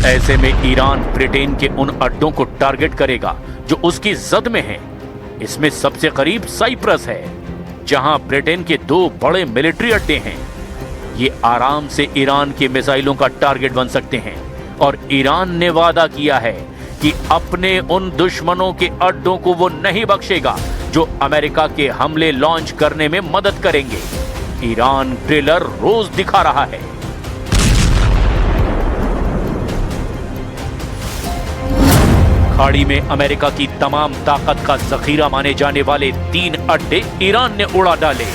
ऐसे में Iran Britain के उन अड्डों को टारगेट करेगा जो उसकी जद में हैं। इसमें सबसे करीब साइप्रस है, जहां ब्रिटेन के 2 बड़े मिलिट्री अड्डे हैं। ये आराम से ईरान के मिसाइलों का टारगेट बन सकते हैं और ईरान ने वादा किया है कि अपने उन दुश्मनों के अड्डों को वो नहीं बख्शेगा जो अमेरिका के हमले लॉन्च करने में मदद करेंगे। ईरान ट्रेलर रोज दिखा रहा है। खाड़ी में अमेरिका की तमाम ताकत का जखीरा माने जाने वाले 3 अड्डे ईरान ने उड़ा डाले।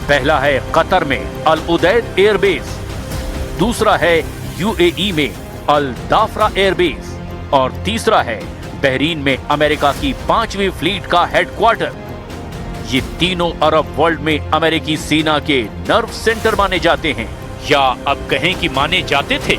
पहला है कतर में अल उदैद एयरबेस, दूसरा है यूएई में अल दाफरा एयरबेस और तीसरा है बहरीन में अमेरिका की 5वीं फ्लीट का हेडक्वार्टर। ये तीनों अरब वर्ल्ड में अमेरिकी सेना के नर्व सेंटर माने जाते हैं, या अब कहें कि माने जाते थे।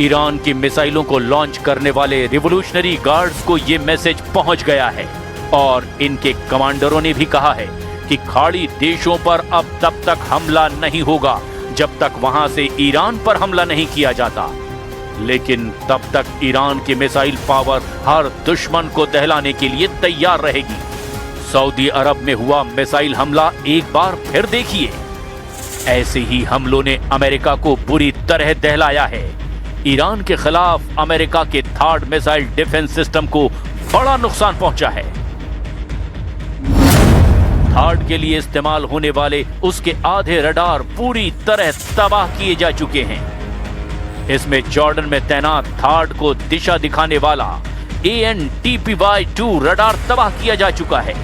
ईरान की मिसाइलों को लॉन्च करने वाले रिवोल्यूशनरी गार्ड्स को यह मैसेज पहुंच गया है और इनके कमांडरों ने भी कहा है कि खाड़ी देशों पर अब तब तक हमला नहीं होगा जब तक वहां से ईरान पर हमला नहीं किया जाता। लेकिन तब तक ईरान की मिसाइल पावर हर दुश्मन को दहलाने के लिए तैयार रहेगी। सऊदी अरब में हुआ मिसाइल हमला एक बार फिर देखिए। ऐसे ही हमलों ने अमेरिका को बुरी तरह दहलाया है। ईरान के खिलाफ अमेरिका के थर्ड मिसाइल डिफेंस सिस्टम को बड़ा नुकसान पहुंचा है। थर्ड के लिए इस्तेमाल होने वाले उसके आधे रडार पूरी तरह तबाह किए जा चुके हैं। इसमें जॉर्डन में तैनात थर्ड को दिशा दिखाने वाला AN/TPY-2 रडार तबाह किया जा चुका है।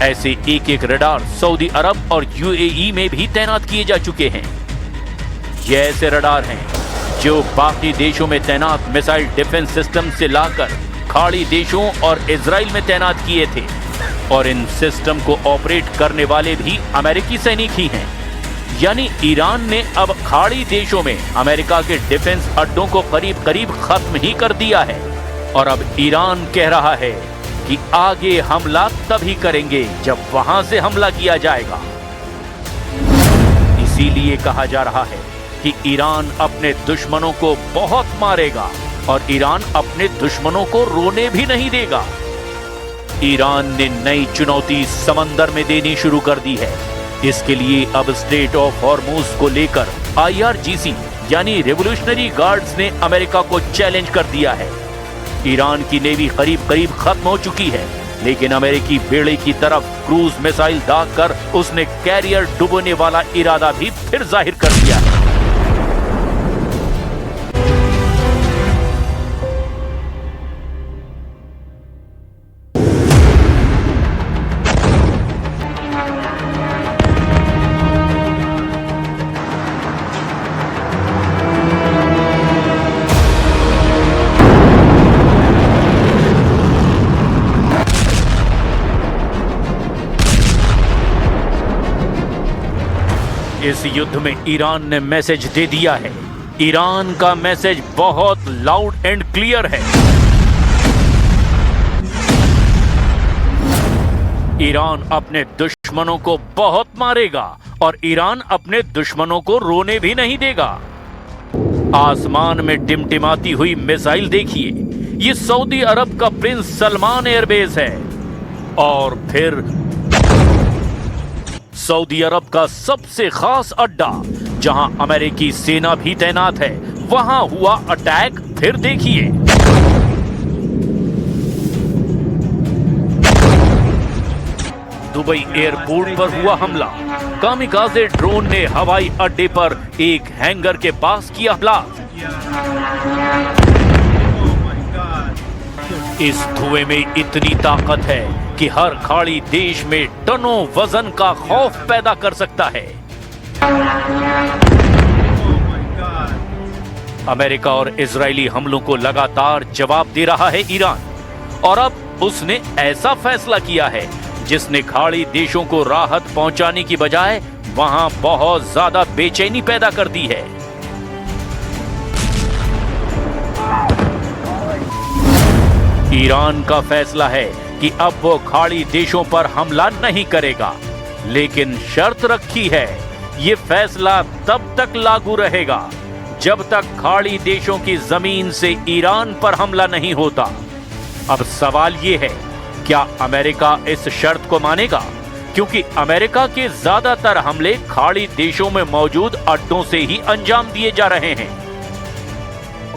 ऐसे एक रडार सऊदी अरब और यूएई में भी तैनात किए जा चुके हैं। ये ऐसे रडार हैं जो बाकी देशों में तैनात मिसाइल डिफेंस सिस्टम से लाकर खाड़ी देशों और इजराइल में तैनात किए थे और इन सिस्टम को ऑपरेट करने वाले भी अमेरिकी सैनिक ही हैं। यानी ईरान ने अब खाड़ी देशों में अमेरिका के डिफेंस अड्डों को करीब करीब खत्म ही कर दिया है और अब ईरान कह रहा है कि आगे हमला तभी करेंगे जब वहां से हमला किया जाएगा। इसीलिए कहा जा रहा है कि ईरान अपने दुश्मनों को बहुत मारेगा और ईरान अपने दुश्मनों को रोने भी नहीं देगा। ईरान ने नई चुनौती समंदर में देनी शुरू कर दी है। इसके लिए अब स्ट्रेट ऑफ हॉर्मुज को लेकर IRGC यानी रिवोल्यूशनरी गार्ड्स ने अमेरिका को चैलेंज कर दिया है। ईरान की नेवी करीब करीब खत्म हो चुकी है, लेकिन अमेरिकी बेड़े की तरफ क्रूज मिसाइल दागकर उसने कैरियर डुबोने वाला इरादा भी फिर जाहिर कर दिया है। इस युद्ध में ईरान ने मैसेज दे दिया है। ईरान का मैसेज बहुत लाउड एंड क्लियर है। ईरान अपने दुश्मनों को बहुत मारेगा और ईरान अपने दुश्मनों को रोने भी नहीं देगा। आसमान में टिमटिमाती हुई मिसाइल देखिए, ये सऊदी अरब का प्रिंस सलमान एयरबेस है। और फिर सऊदी अरब का सबसे खास अड्डा जहां अमेरिकी सेना भी तैनात है, वहां हुआ अटैक फिर देखिए। दुबई एयरपोर्ट पर हुआ हमला। कामिकाज़े ड्रोन ने हवाई अड्डे पर एक हैंगर के पास किया ब्लास्ट। इस धुएं में इतनी ताकत है कि हर खाड़ी देश में टनों वजन का खौफ पैदा कर सकता है। अमेरिका और इजरायली हमलों को लगातार जवाब दे रहा है ईरान, और अब उसने ऐसा फैसला किया है जिसने खाड़ी देशों को राहत पहुंचाने की बजाय वहां बहुत ज्यादा बेचैनी पैदा कर दी है। ईरान का फैसला है कि अब वो खाड़ी देशों पर हमला नहीं करेगा, लेकिन शर्त रखी है ये फैसला तब तक लागू रहेगा जब तक खाड़ी देशों की जमीन से ईरान पर हमला नहीं होता। अब सवाल ये है, क्या अमेरिका इस शर्त को मानेगा? क्योंकि अमेरिका के ज्यादातर हमले खाड़ी देशों में मौजूद अड्डों से ही अंजाम दिए जा रहे हैं।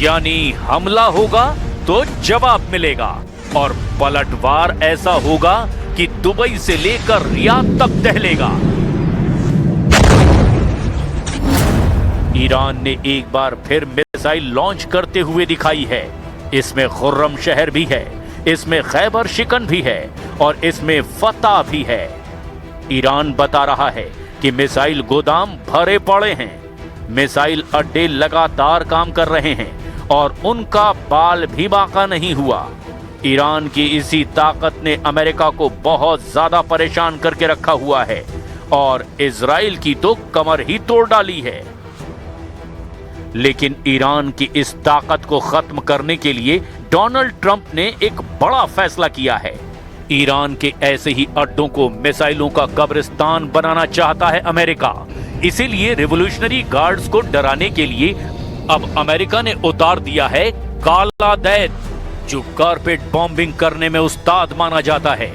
यानी हमला होगा तो जवाब मिलेगा और पलटवार ऐसा होगा कि दुबई से लेकर रियाद तक दहलेगा। ईरान ने एक बार फिर मिसाइल लॉन्च करते हुए दिखाई है। इसमें खुर्रम शहर भी है, इसमें खैबर शिकन भी है और इसमें फतह भी है। ईरान बता रहा है कि मिसाइल गोदाम भरे पड़े हैं, मिसाइल अड्डे लगातार काम कर रहे हैं और उनका बाल भी बाका नहीं हुआ। ईरान की इसी ताकत ने अमेरिका को बहुत ज्यादा परेशान करके रखा हुआ है और इजराइल की तो कमर ही तोड़ डाली है। लेकिन ईरान की इस ताकत को खत्म करने के लिए डोनाल्ड ट्रंप ने एक बड़ा फैसला किया है। ईरान के ऐसे ही अड्डों को मिसाइलों का कब्रिस्तान बनाना चाहता है अमेरिका। इसीलिए रिवॉल्यूशनरी गार्ड्स को डराने के लिए अब अमेरिका ने उतार दिया है काला दैत, जो कारपेट बॉम्बिंग करने में उस्ताद माना जाता है।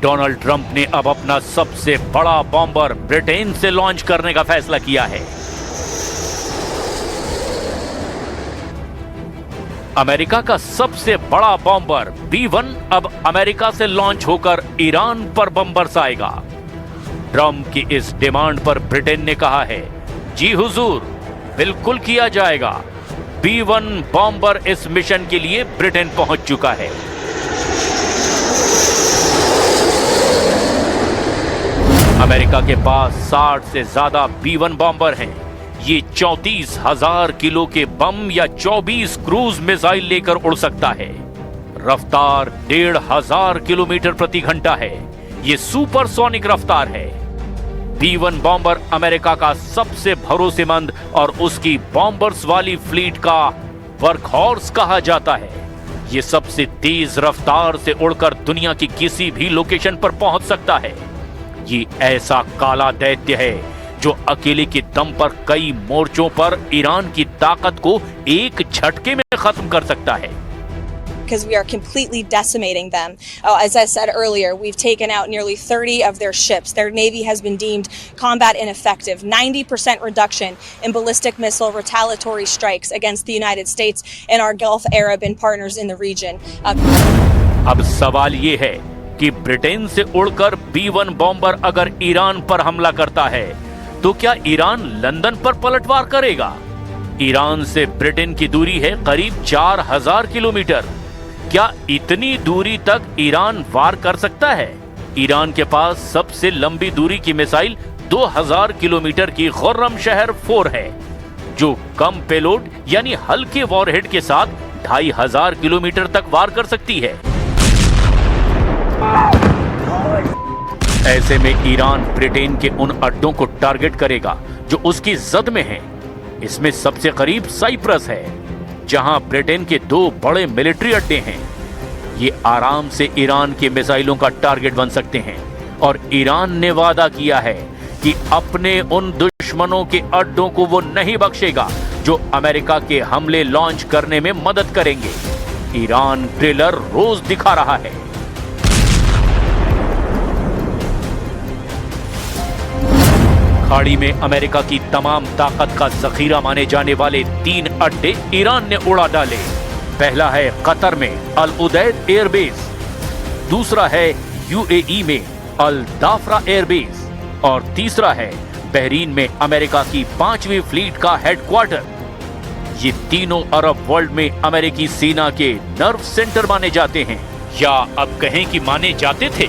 डोनाल्ड ट्रंप ने अब अपना सबसे बड़ा बॉम्बर ब्रिटेन से लॉन्च करने का फैसला किया है। अमेरिका का सबसे बड़ा बॉम्बर B-1 अब अमेरिका से लॉन्च होकर ईरान पर बम बरसाएगा। ट्रंप की इस डिमांड पर ब्रिटेन ने कहा है, जी हुजूर, बिल्कुल किया जाएगा। B-1 बॉम्बर इस मिशन के लिए ब्रिटेन पहुंच चुका है। अमेरिका के पास 60 से ज्यादा B-1 बॉम्बर हैं। ये 34,000 किलो के बम या 24 क्रूज मिसाइल लेकर उड़ सकता है। रफ्तार 1,500 किलोमीटर प्रति घंटा है। ये सुपरसोनिक रफ्तार है। B-1 बॉम्बर अमेरिका का सबसे भरोसेमंद और उसकी बॉम्बर्स वाली फ्लीट का वर्कहॉर्स कहा जाता है। ये सबसे तेज रफ्तार से उड़कर दुनिया की किसी भी लोकेशन पर पहुंच सकता है। ये ऐसा काला दैत्य है जो अकेले के दम पर कई मोर्चों पर ईरान की ताकत को एक झटके में खत्म कर सकता है। Because we are completely decimating them. As I said earlier, we've taken out nearly 30 of their ships. Their navy has been deemed combat ineffective. 90% reduction in ballistic missile retaliatory strikes against the United States and our Gulf Arab and partners in the region. अब सवाल ये है कि Britain से उड़कर B-1 bomber अगर Iran पर हमला करता है तो क्या ईरान लंदन पर पलटवार करेगा? ईरान से ब्रिटेन की दूरी है करीब 4,000 किलोमीटर। क्या इतनी दूरी तक ईरान वार कर सकता है? ईरान के पास सबसे लंबी दूरी की मिसाइल 2,000 किलोमीटर की खुर्रम शहर 4 है, जो कम पेलोड यानी हल्के वॉरहेड के साथ 2,500 किलोमीटर तक वार कर सकती है। ऐसे में ईरान ब्रिटेन के उन अड्डों को टारगेट करेगा जो उसकी जद में हैं। इसमें सबसे करीब साइप्रस है, जहां ब्रिटेन के 2 बड़े मिलिट्री अड्डे हैं। ये आराम से ईरान के मिसाइलों का टारगेट बन सकते हैं और ईरान ने वादा किया है कि अपने उन दुश्मनों के अड्डों को वो नहीं बख्शेगा जो अमेरिका के हमले लॉन्च करने में मदद करेंगे। ईरान ट्रेलर रोज दिखा रहा है। खाड़ी में अमेरिका की तमाम ताकत का जखीरा माने जाने वाले 3 अड्डे ईरान ने उड़ा डाले। पहला है कतर में अल उदैद एयरबेस, दूसरा है UAE में अल दाफरा एयरबेस और तीसरा है बहरीन में अमेरिका की 5वीं फ्लीट का हेडक्वार्टर। ये तीनों अरब वर्ल्ड में अमेरिकी सेना के नर्व सेंटर माने जाते हैं, या अब कहें कि माने जाते थे।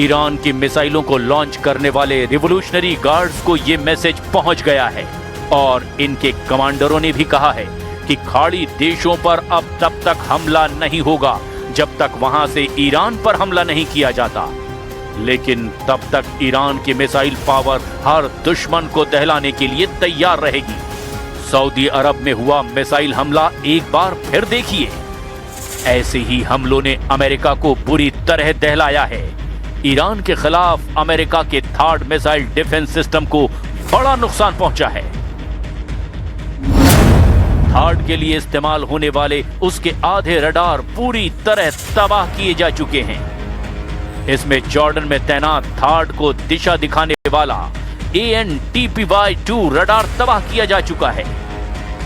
ईरान की मिसाइलों को लॉन्च करने वाले रिवोल्यूशनरी गार्ड्स को ये मैसेज पहुंच गया है और इनके कमांडरों ने भी कहा है कि खाड़ी देशों पर अब तब तक हमला नहीं होगा जब तक वहां से ईरान पर हमला नहीं किया जाता। लेकिन तब तक ईरान की मिसाइल पावर हर दुश्मन को दहलाने के लिए तैयार रहेगी। सऊदी अरब में हुआ मिसाइल हमला एक बार फिर देखिए। ऐसे ही हमलों ने अमेरिका को बुरी तरह दहलाया है। ईरान के खिलाफ अमेरिका के थार्ड मिसाइल डिफेंस सिस्टम को बड़ा नुकसान पहुंचा है। थार्ड के लिए इस्तेमाल होने वाले उसके आधे रडार पूरी तरह तबाह किए जा चुके हैं। इसमें जॉर्डन में तैनात थार्ड को दिशा दिखाने वाला AN/TPY-2 रडार तबाह किया जा चुका है।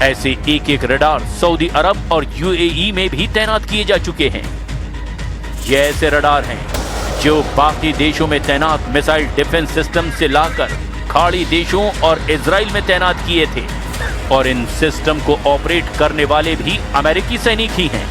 ऐसे एक एक रडार सऊदी अरब और UAE में भी तैनात किए जा चुके हैं। ये ऐसे रडार हैं जो बाकी देशों में तैनात मिसाइल डिफेंस सिस्टम से लाकर खाड़ी देशों और इजराइल में तैनात किए थे, और इन सिस्टम को ऑपरेट करने वाले भी अमेरिकी सैनिक ही हैं।